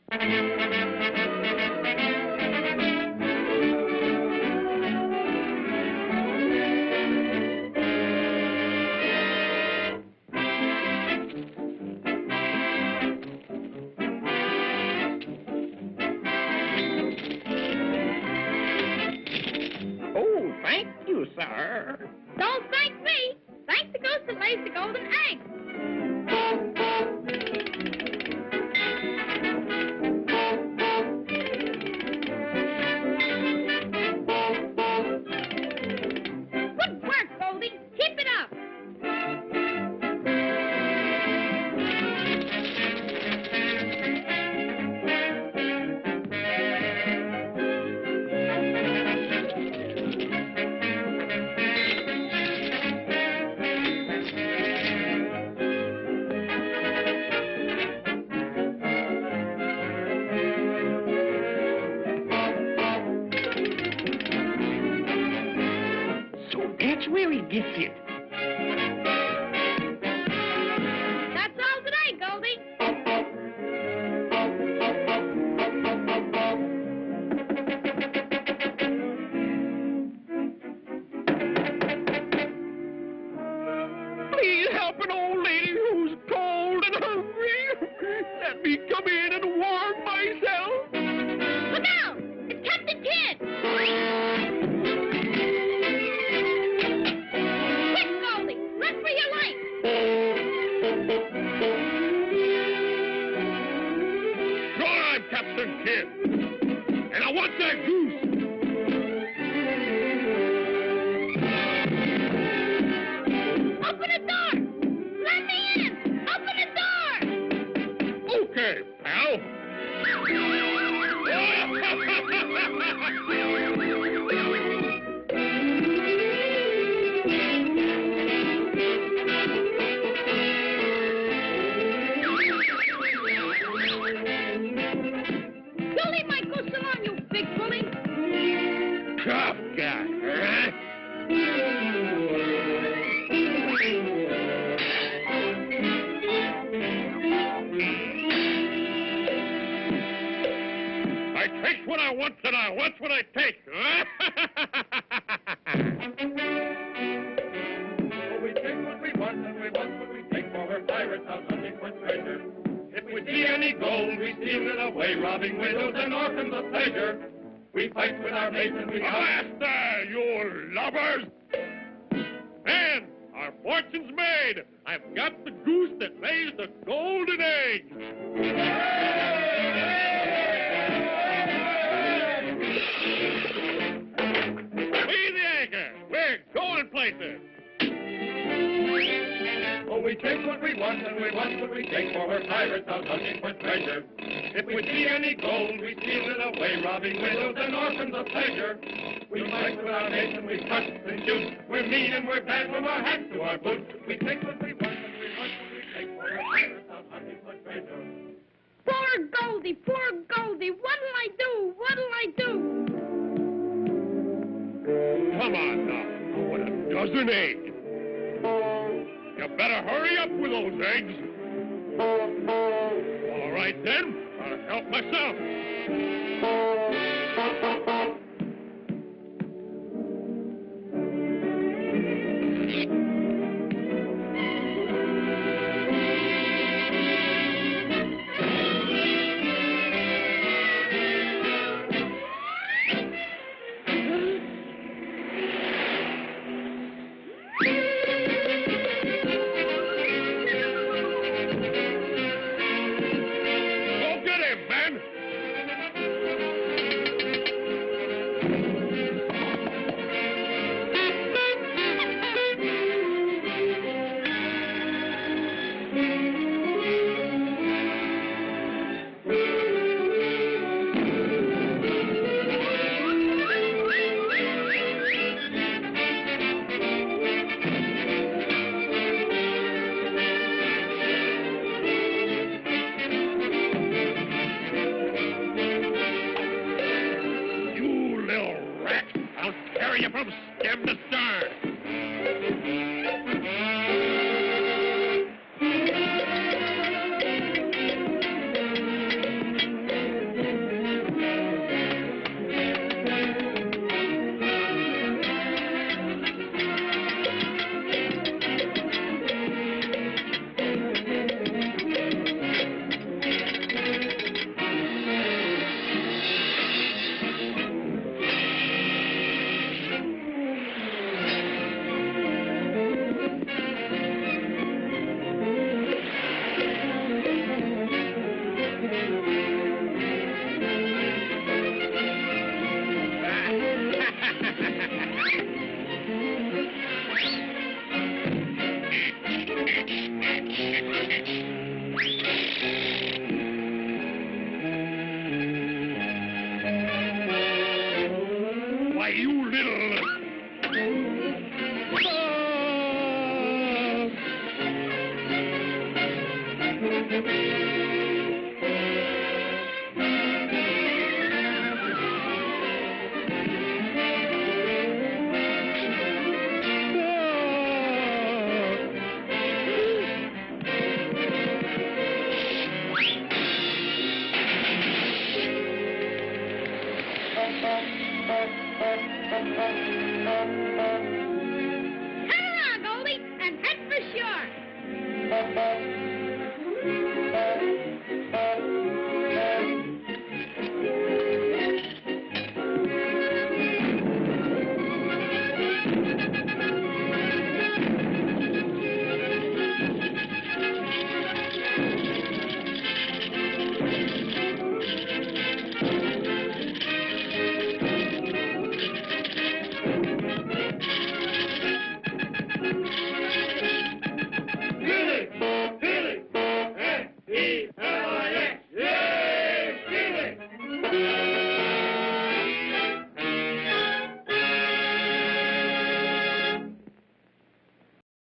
Oh, thank you, sir. Don't thank me. Thank the goose that lays the golden egg. Good work, Goldie. Keep it up. So that's where he gets it. That's all today, Goldie. Please help an old lady who's cold and hungry. Let me come in and warm myself. Look out! It's Captain Kidd! Quick, Goldie! Run for your life! Sure, I'm Captain Kidd. And I want that goose. Open the door! Let me in! Open the door! Okay, pal. You leave my goose alone, you big bully! Tough guy, huh? I take what I want and I want what I take. We take what we want and we want what we take, for we're pirates out hunting for treasure. If we see any gold, we steal it away, robbing widows and orphans of pleasure. We fight with our mates and we Faster, you lubbers! Man, our fortune's made. I've got the goose that lays the golden eggs. Weigh the anchor. We're going places. Oh, we take what we want and we want what we take, for we're pirates out hunting for treasure. If we see any gold, we steal it away, robbing widows and orphans of pleasure. We fight with our mates and we cut and shoot. We're mean and we're bad from our hats to our boots. We take what we want and we want what we take, for we're pirates out hunting for treasure. Poor Goldie! Poor Goldie! What'll I do? What'll I do? Come on now. I want a dozen eggs. You better hurry up with those eggs. All right, then. I'll help myself. from stem to stern. Thank you.